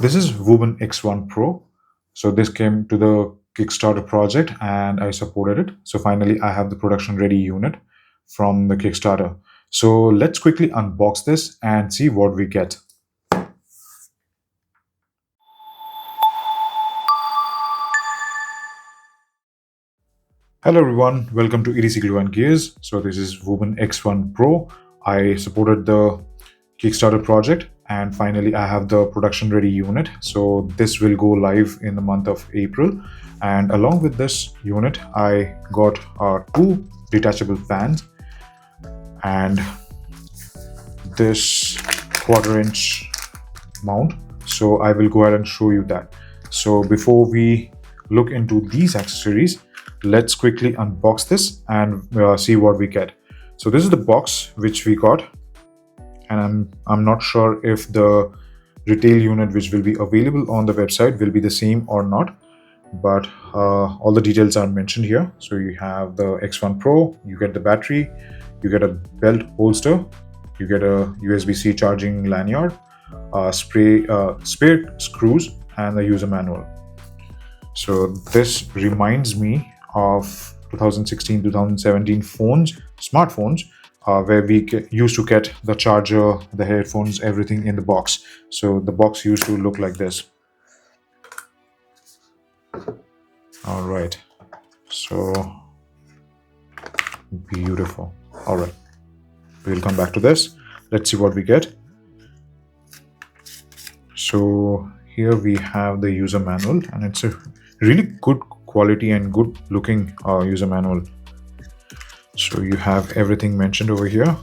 This is Wuben X1 Pro. So this came to the Kickstarter project and I supported it. So finally I have the production ready unit from the Kickstarter. So let's quickly unbox this and see what we get. Hello everyone, welcome to EDC Glue and Gears. So this is Wuben X1 Pro. I supported the Kickstarter project and finally I have the production ready unit. So this will go live in the month of April, and along with this unit I got two detachable fans and this 1/4 inch mount. So I will go ahead and show you that. So before we look into these accessories, let's quickly unbox this and see what we get. So this is the box which we got, and I'm not sure if the retail unit which will be available on the website will be the same or not, but all the details are mentioned here. So you have the X1 Pro, you get the battery, you get a belt holster, you get a USB-C charging lanyard, spare screws, and the user manual. So this reminds me of 2016-2017 smartphones, where we used to get the charger, the headphones, everything in the box. So the box used to look like this. All right, so beautiful. All right, we'll come back to this. Let's see what we get. So here we have the user manual, and it's a really good quality and good looking user manual. So you have everything mentioned over here.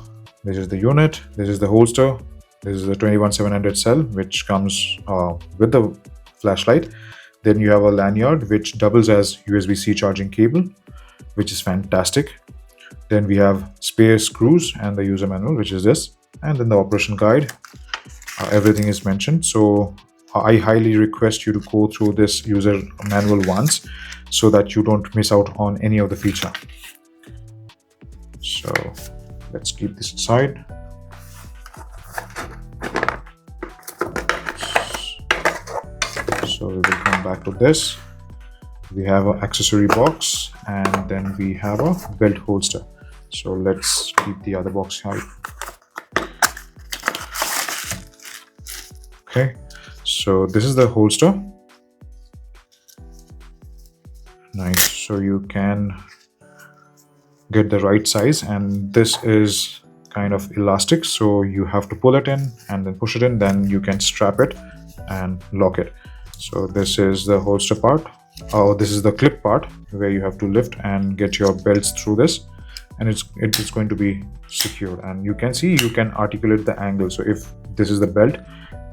This is the unit, this is the holster, this is the 21700 cell which comes with the flashlight. Then you have a lanyard which doubles as USB-C charging cable, which is fantastic. Then we have spare screws and the user manual, which is this, and then the operation guide. Everything is mentioned. So I highly request you to go through this user manual once so that you don't miss out on any of the feature. So let's keep this aside. So we will come back to this. We have an accessory box and then we have a belt holster. So let's keep the other box out. Okay, so this is the holster. Nice. So you can get the right size, and this is kind of elastic, so you have to pull it in and then push it in, then you can strap it and lock it. So this is the holster part. This is the clip part where you have to lift and get your belts through this, and it's going to be secured. And you can see you can articulate the angle. So if this is the belt,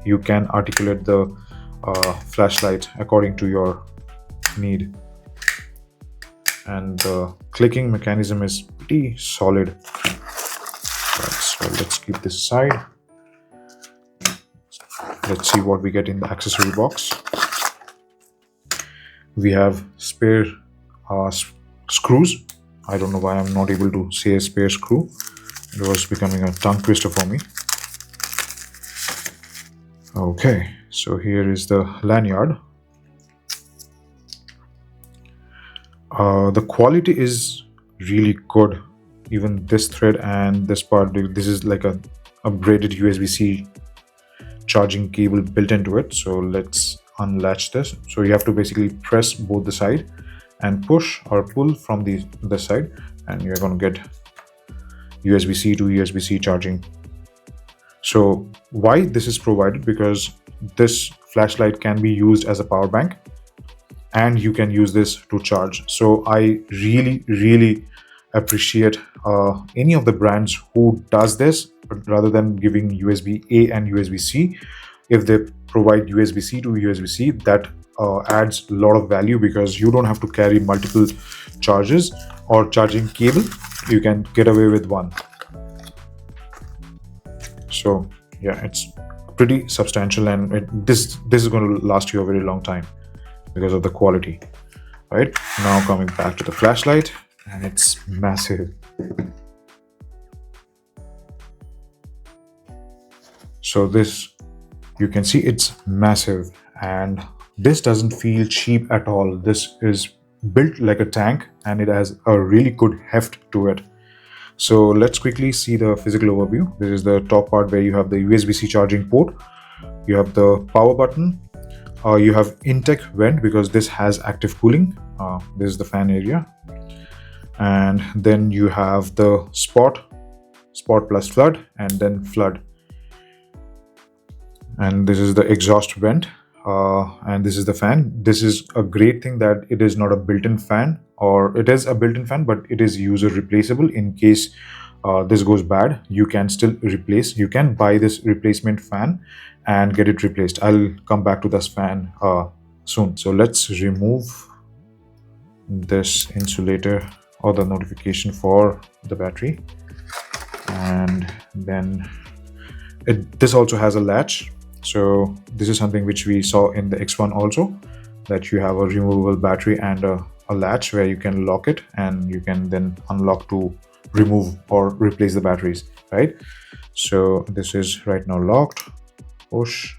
you can articulate the flashlight according to your need. And the clicking mechanism is pretty solid. Right, so let's keep this aside. Let's see what we get in the accessory box. We have spare screws. I don't know why I'm not able to say a spare screw. It was becoming a tongue twister for me. Okay, so here is the lanyard. The quality is really good. Even this thread and this part, this is like a braided USB-C charging cable built into it. So let's unlatch this. So you have to basically press both the side and push or pull from the side, and you're going to get USB-C to USB-C charging. So why this is provided? Because this flashlight can be used as a power bank, and you can use this to charge. So I really appreciate any of the brands who does this, but rather than giving USB-A and USB-C, if they provide USB-C to USB-C, that adds a lot of value, because you don't have to carry multiple charges or charging cable. You can get away with one. So yeah, it's pretty substantial, and this is going to last you a very long time because of the quality. Right, now coming back to the flashlight, and it's massive. So this You can see it's massive, and this doesn't feel cheap at all. This is built like a tank, and it has a really good heft to it. So let's quickly see the physical overview. This is the top part where you have the USB-C charging port. You have the power button. You have intake vent because this has active cooling. This is the fan area. And then you have the spot plus flood, and then flood. And this is the exhaust vent. And this is the fan. This is a great thing that it is not a built-in fan, or it is a built-in fan, but it is user replaceable. In case this goes bad, you can still replace. You can buy this replacement fan and get it replaced. I'll come back to this fan soon. So let's remove this insulator or the notification for the battery, and then this also has a latch. So this is something which we saw in the X1 also, that you have a removable battery and a latch where you can lock it, and you can then unlock to remove or replace the batteries, right? So this is right now locked. Push,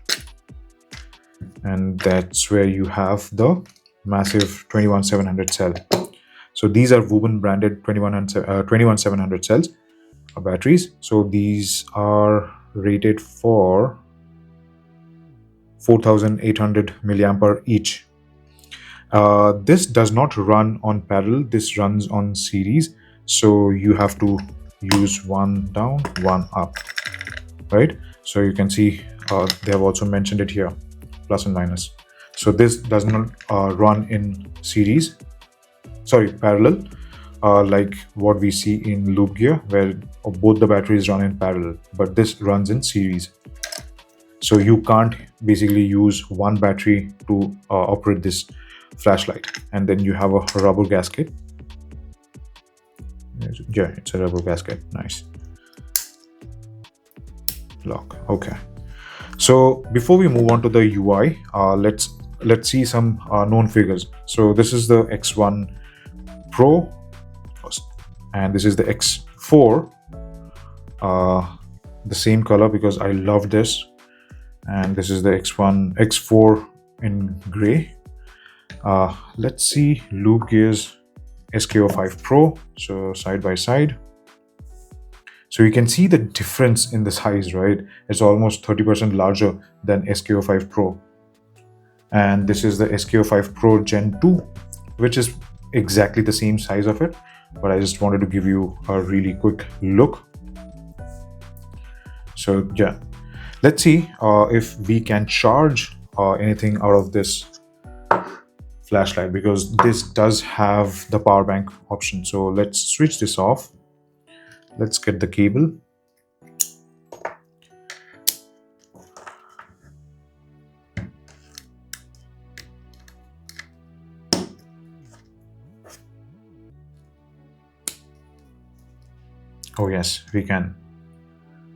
and that's where you have the massive 21700 cell. So these are Wuben branded 21700 cells batteries. So these are rated for 4800 milliampere each. This does not run on parallel, this runs on series, so you have to use one down, one up, right? So you can see they have also mentioned it here, plus and minus. So this does not run in series, sorry, parallel, like what we see in loop gear, where both the batteries run in parallel, but this runs in series. So you can't basically use one battery to operate this flashlight. And then you have a rubber gasket. Yeah, it's a rubber gasket. Nice. Lock. Okay. So before we move on to the UI, let's see some known figures. So this is the X1 Pro first, and this is the X4. The same color because I love this. And this is the X4 in gray. Let's see loop gears SK05 Pro, so side by side. So you can see the difference in the size, right? It's almost 30% larger than SK05 Pro. And this is the SK05 Pro Gen 2, which is exactly the same size of it, but I just wanted to give you a really quick look. So yeah, let's see if we can charge anything out of this flashlight, because this does have the power bank option. So let's switch this off. Let's get the cable. Oh yes, we can.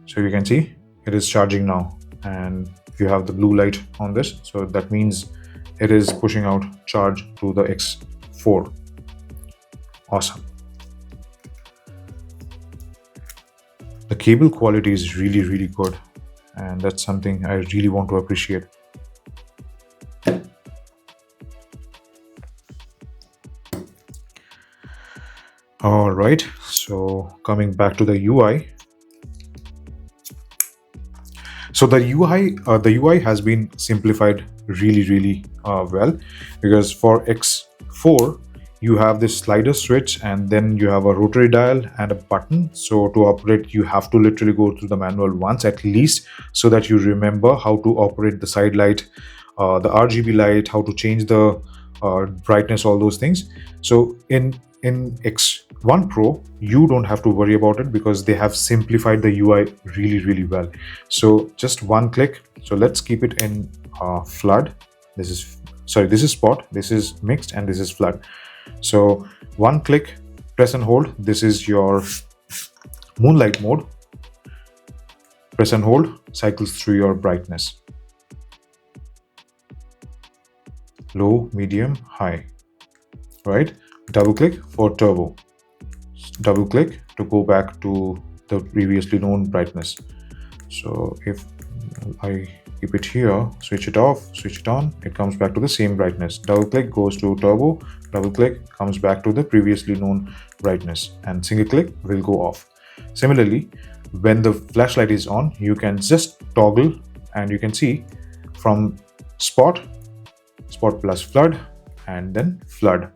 So you can see it is charging now, and you have the blue light on this, so that means it is pushing out charge to the X4. Awesome. The cable quality is really good, and that's something I really want to appreciate. All right, so coming back to the UI. So the UI has been simplified really well, because for X4 you have this slider switch, and then you have a rotary dial and a button. So to operate, you have to literally go through the manual once at least, so that you remember how to operate the side light, the RGB light, how to change the brightness, all those things. So in X1 Pro, you don't have to worry about it, because they have simplified the UI really well. So just one click. So let's keep it in flood. This is spot, this is mixed, and this is flood. So one click, press and hold. This is your moonlight mode. Press and hold, cycles through your brightness. Low, medium, high, right? Double click for turbo. Double click to go back to the previously known brightness. So if I keep it here, switch it off, switch it on, it comes back to the same brightness. Double click goes to turbo, double click comes back to the previously known brightness, and single click will go off. Similarly, when the flashlight is on, you can just toggle and you can see from spot plus flood, and then flood.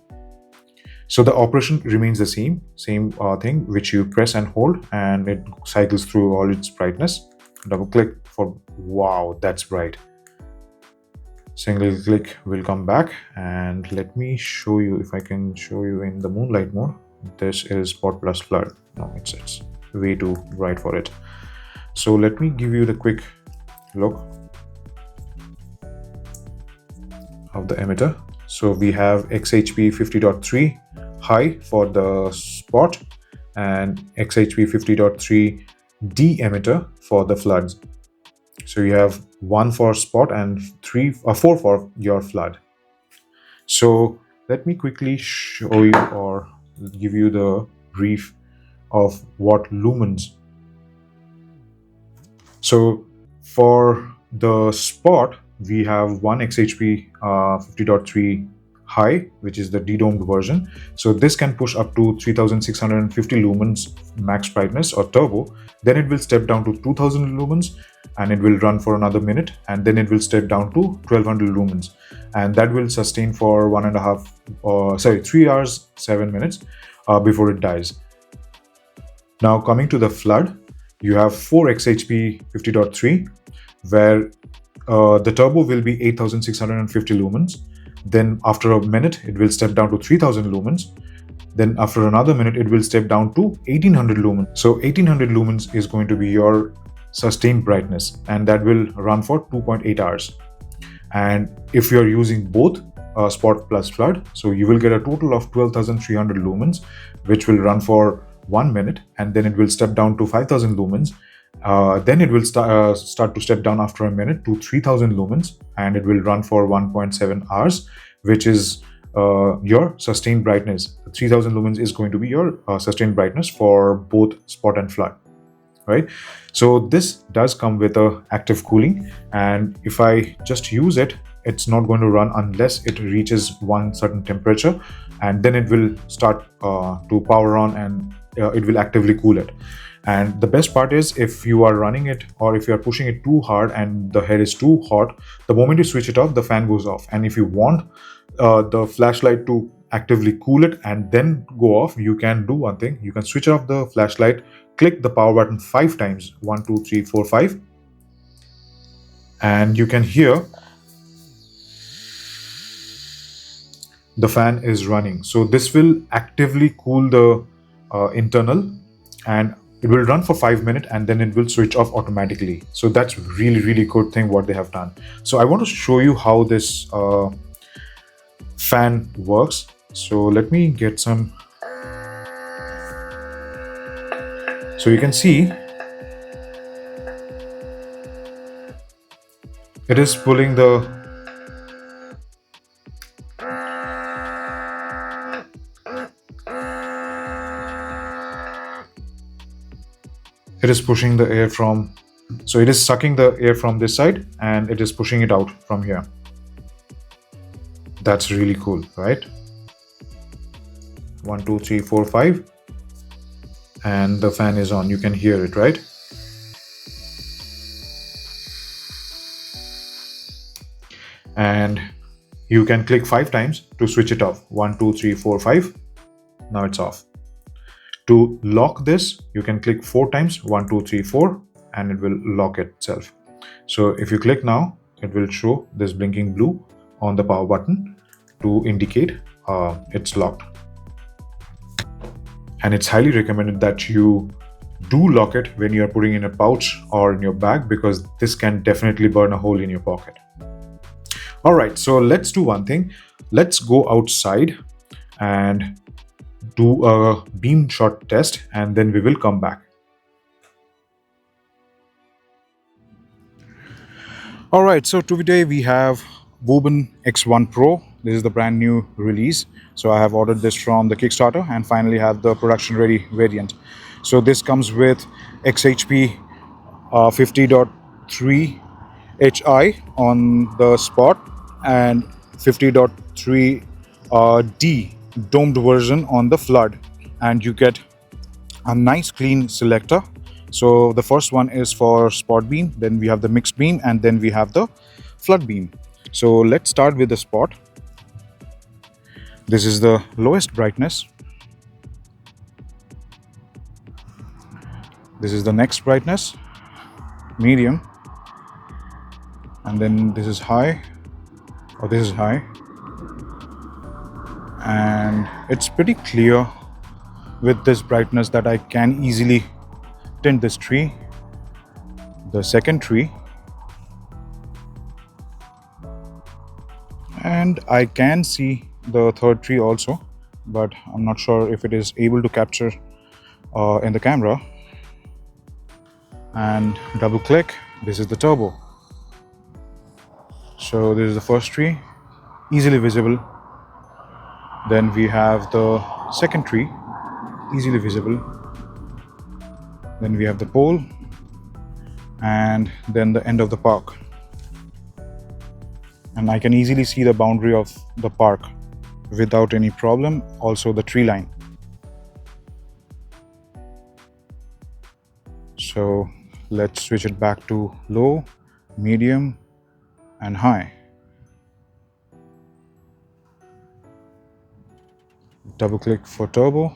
So the operation remains the same thing, which you press and hold and it cycles through all its brightness. Double click for, wow, that's bright. Single click will come back, and let me show you if I can show you in the moonlight mode. This is spot plus flood. No, it's way too bright for it. So let me give you the quick look of the emitter. So we have XHP 50.3 high for the spot and XHP 50.3 D emitter for the floods. So you have 1 for spot and 4 for your flood. So let me quickly show you or give you the brief of what lumens. So for the spot, we have one XHP 50.3 high, which is the de-domed version. So this can push up to 3650 lumens max brightness or turbo. Then it will step down to 2000 lumens and it will run for another minute, and then it will step down to 1200 lumens, and that will sustain for 3 hours 7 minutes before it dies. Now coming to the flood, you have 4 XHP 50.3 where the turbo will be 8650 lumens. Then after a minute, it will step down to 3000 lumens. Then after another minute, it will step down to 1800 lumens. So 1800 lumens is going to be your sustained brightness, and that will run for 2.8 hours. And if you're using both spot plus flood, so you will get a total of 12,300 lumens, which will run for 1 minute, and then it will step down to 5000 lumens. Then it will start to step down after a minute to 3000 lumens, and it will run for 1.7 hours, which is your sustained brightness. 3000 lumens is going to be your sustained brightness for both spot and flood, right? So this does come with a active cooling, and if I just use it, it's not going to run unless it reaches one certain temperature, and then it will start to power on, and it will actively cool it. And the best part is, if you are running it or if you are pushing it too hard and the head is too hot, the moment you switch it off, the fan goes off. And if you want the flashlight to actively cool it and then go off, you can do one thing. You can switch off the flashlight, click the power button 5 times, 1, 2, 3, 4, 5, and you can hear the fan is running. So this will actively cool the internal, and it will run for 5 minutes and then it will switch off automatically. So that's really good thing what they have done. So I want to show you how this fan works. So let me get some. So you can see it is pulling the it is pushing the air from, so it is sucking the air from this side and it is pushing it out from here. That's really cool, right? 1, 2, 3, 4, 5, and the fan is on. You can hear it, right? And you can click 5 times to switch it off. 1, 2, 3, 4, 5. Now it's off. To lock this, you can click 4 times, 1, 2, 3, 4, and it will lock itself. So if you click now, it will show this blinking blue on the power button to indicate it's locked. And it's highly recommended that you do lock it when you are putting in a pouch or in your bag, because this can definitely burn a hole in your pocket. All right, so let's do one thing. Let's go outside and do a beam shot test, and then we will come back. All right, so today we have Wuben X1 Pro. This is the brand new release. So I have ordered this from the Kickstarter and finally have the production ready variant. So this comes with XHP 50.3 HI on the spot and 50.3 D domed version on the flood, and you get a nice clean selector. So the first one is for spot beam, then we have the mixed beam, and then we have the flood beam. So let's start with the spot. This is the lowest brightness. This is the next brightness, medium, and then this is high, or this is high, and it's pretty clear with this brightness that I can easily tint this tree, the second tree, and I can see the third tree also, but I'm not sure if it is able to capture in the camera. And double click, this is the turbo. So this is the first tree, easily visible. Then we have the second tree, easily visible. Then we have the pole, and then the end of the park. And I can easily see the boundary of the park without any problem, also the tree line. So let's switch it back to low, medium, and high. Double click for turbo.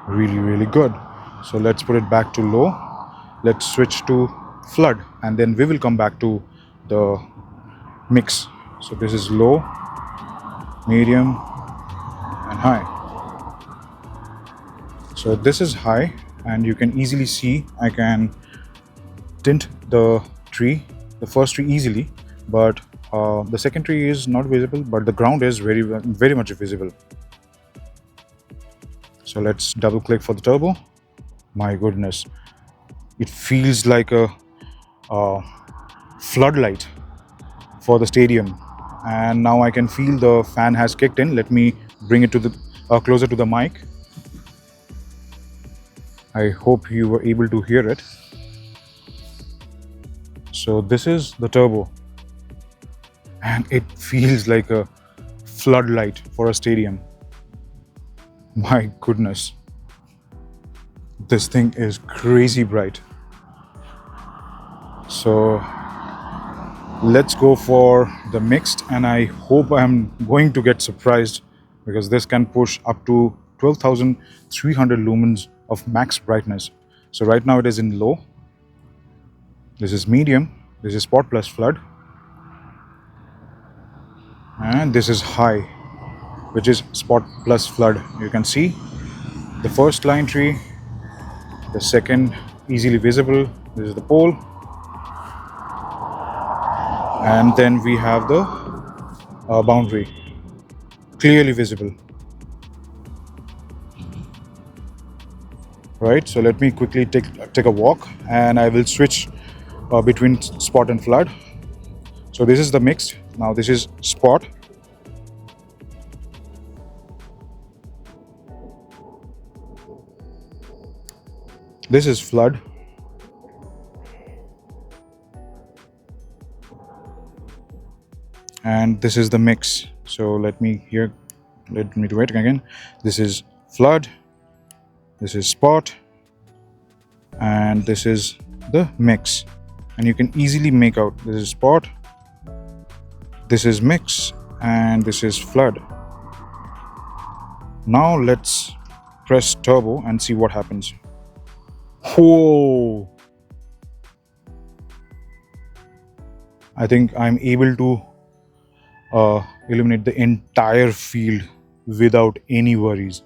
Really good. So let's put it back to low. Let's switch to flood, and then we will come back to the mix. So this is low, medium, and high. So this is high, and you can easily see I can tint the tree, the first tree easily, but the second tree is not visible, but the ground is very much visible. So let's double click for the turbo. My goodness, it feels like a floodlight for the stadium. And now I can feel the fan has kicked in. Let me bring it to the closer to the mic. I hope you were able to hear it. So this is the turbo, and it feels like a floodlight for a stadium. My goodness, this thing is crazy bright. So let's go for the mixed, and I hope I'm going to get surprised, because this can push up to 12,300 lumens of max brightness. So right now it is in low, this is medium, this is spot plus flood, and this is high, which is spot plus flood. You can see the first line tree, the second easily visible, this is the pole, and then we have the boundary clearly visible. Right, so let me quickly take a walk, and I will switch between spot and flood. So this is the mixed, now this is spot. This is flood. And this is the mix. So let me do it again. This is flood, this is spot, and this is the mix. And you can easily make out this is spot, this is mix, and this is flood. Now let's press turbo and see what happens. Whoa! I think I'm able to illuminate the entire field without any worries.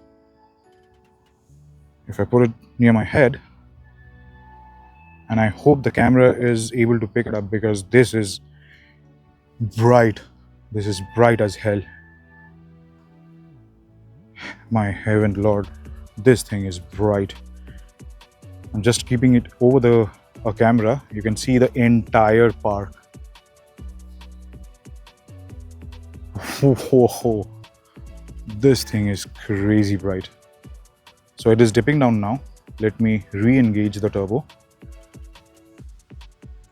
If I put it near my head, and I hope the camera is able to pick it up, because this is bright. This is bright as hell. My heaven Lord, this thing is bright. I'm just keeping it over the camera. You can see the entire park. Whoa, this thing is crazy bright. So it is dipping down now. Let me re-engage the turbo.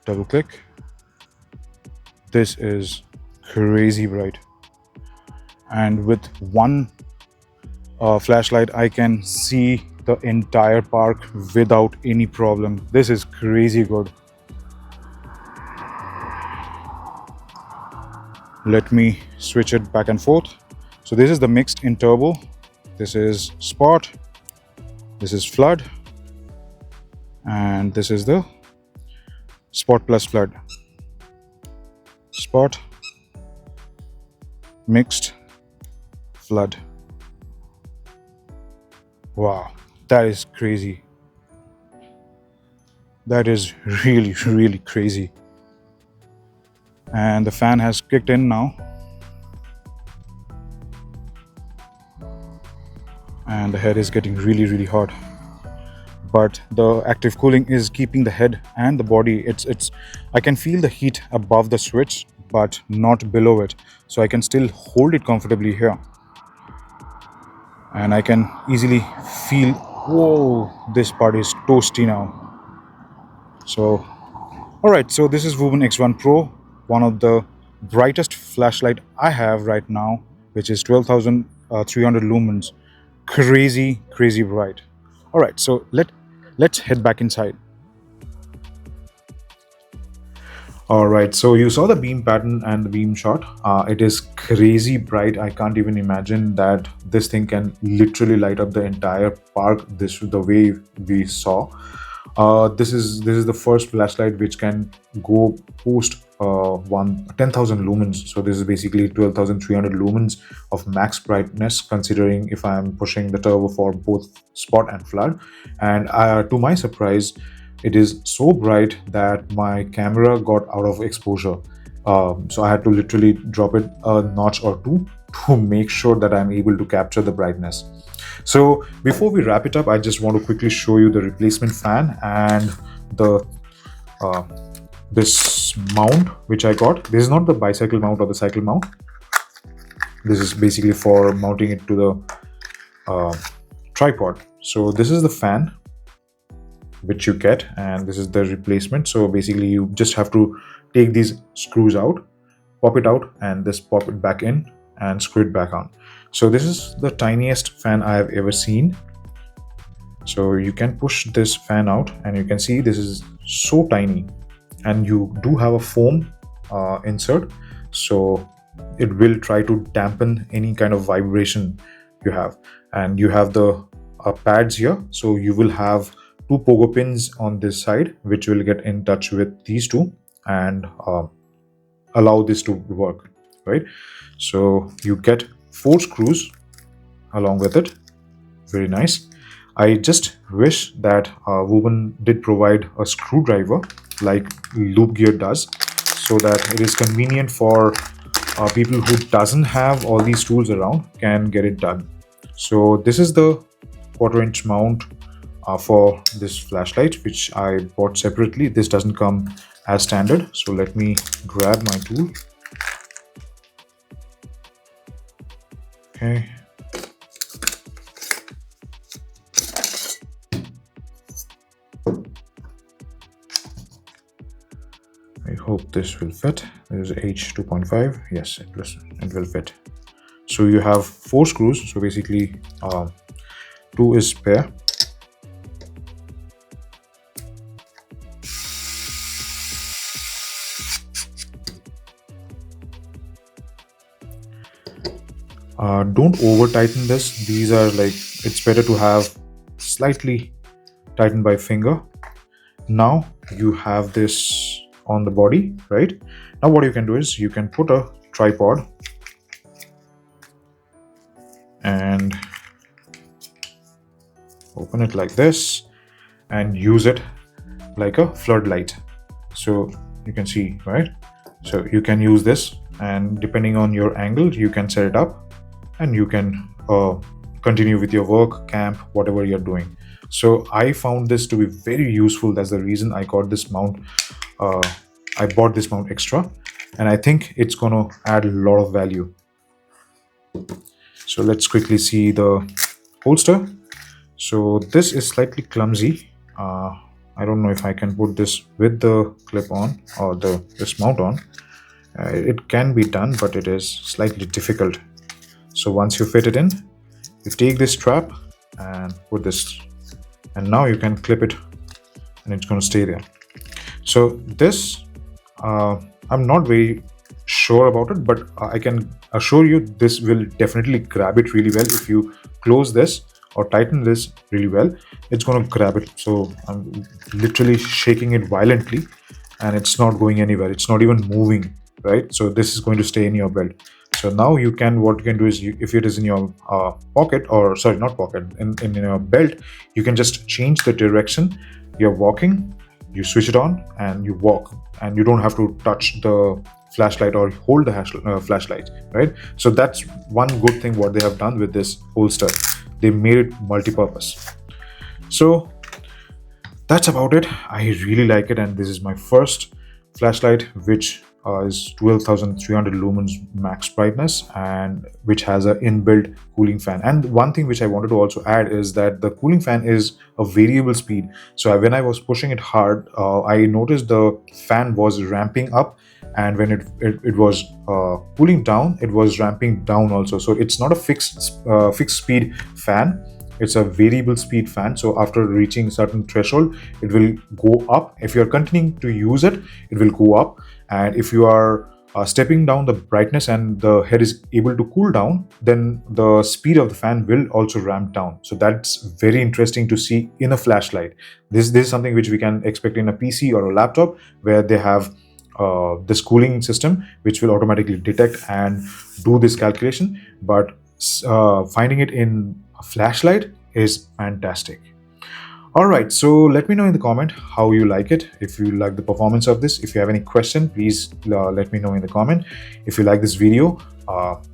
double click. This is crazy bright, and with one flashlight I can see the entire park without any problem. This is crazy good. Let me switch it back and forth. So this is the mixed in turbo, this is spot, this is flood, and this is the spot plus flood. Spot, mixed, flood. Wow, that is crazy. That is really, really crazy. And the fan has kicked in now. And the head is getting really, really hot. But the active cooling is keeping the head and the body. I can feel the heat above the switch, but not below it. So I can still hold it comfortably here. And I can easily feel, whoa, this part is toasty now. So, alright, so this is Wuben X1 Pro, one of the brightest flashlight I have right now, which is 12,300 lumens. Crazy, crazy bright. Alright, so let's head back inside. Alright, so you saw the beam pattern and the beam shot. It is crazy bright. I can't even imagine that this thing can literally light up the entire park the way we saw. This is the first flashlight which can go post 10,000 lumens. So this is basically 12,300 lumens of max brightness, considering if I am pushing the turbo for both spot and flood. And to my surprise, it is so bright that my camera got out of exposure. So I had to literally drop it a notch or two to make sure that I'm able to capture the brightness. So before we wrap it up, I just want to quickly show you the replacement fan and the this mount which I got. This is not the bicycle mount or the cycle mount. This is basically for mounting it to the tripod. So this is the fan which you get, and this is the replacement. So basically you just have to take these screws out, pop it out, and just pop it back in and screw it back on. So this is the tiniest fan I have ever seen. So you can push this fan out and you can see this is so tiny, and you do have a foam insert, so it will try to dampen any kind of vibration you have. And you have the pads here, so you will have two pogo pins on this side which will get in touch with these two and allow this to work, right? So you get 4 screws along with it. Very nice. I just wish that Wuben did provide a screwdriver like Loop Gear does, so that it is convenient for people who doesn't have all these tools around can get it done. So this is the 1/4" mount for this flashlight, which I bought separately. This doesn't come as standard, so let me grab my tool. Okay. I hope this will fit. This is H2.5. Yes, it will fit. So you have 4 screws. So basically 2 is spare. Don't over tighten this. These are like, it's better to have slightly tightened by finger. Now you have this on the body, right? Now what you can do is you can put a tripod and open it like this and use it like a floodlight. So you can see, right? So you can use this, and depending on your angle you can set it up and you can continue with your work, camp, whatever you're doing. So I found this to be very useful. That's the reason I got this mount. I bought this mount extra, and I think it's gonna add a lot of value. So let's quickly see the holster. So this is slightly clumsy. I don't know if I can put this with the clip on or this mount on. It can be done, but it is slightly difficult. So once you fit it in, you take this strap and put this, and now you can clip it and it's going to stay there. So this, I'm not very sure about it, but I can assure you this will definitely grab it really well. If you close this or tighten this really well, it's going to grab it. So I'm literally shaking it violently and it's not going anywhere. It's not even moving, right? So this is going to stay in your belt. So now you can, what you can do is, if it is in your pocket, or sorry, not pocket, in your belt, you can just change the direction you're walking. You switch it on and you walk, and you don't have to touch the flashlight or hold the flashlight, right? So that's one good thing what they have done with this holster. They made it multi-purpose. So that's about it. I really like it, and this is my first flashlight which is 12,300 lumens max brightness, and which has an inbuilt cooling fan. And one thing which I wanted to also add is that the cooling fan is a variable speed. So when I was pushing it hard, I noticed the fan was ramping up, and when it was cooling down, it was ramping down also. So it's not a fixed speed fan. It's a variable speed fan. So after reaching certain threshold, it will go up. If you're continuing to use it, it will go up. And if you are stepping down the brightness and the head is able to cool down, then the speed of the fan will also ramp down. So that's very interesting to see in a flashlight. This is something which we can expect in a PC or a laptop, where they have this cooling system which will automatically detect and do this calculation. But finding it in a flashlight is fantastic. All right, so let me know in the comment how you like it. If you like the performance of this, if you have any question, please let me know in the comment. If you like this video,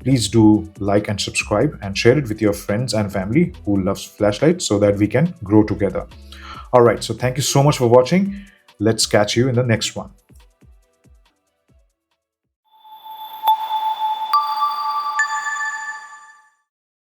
please do like and subscribe and share it with your friends and family who loves flashlights, so that we can grow together. All right, so thank you so much for watching. Let's catch you in the next one.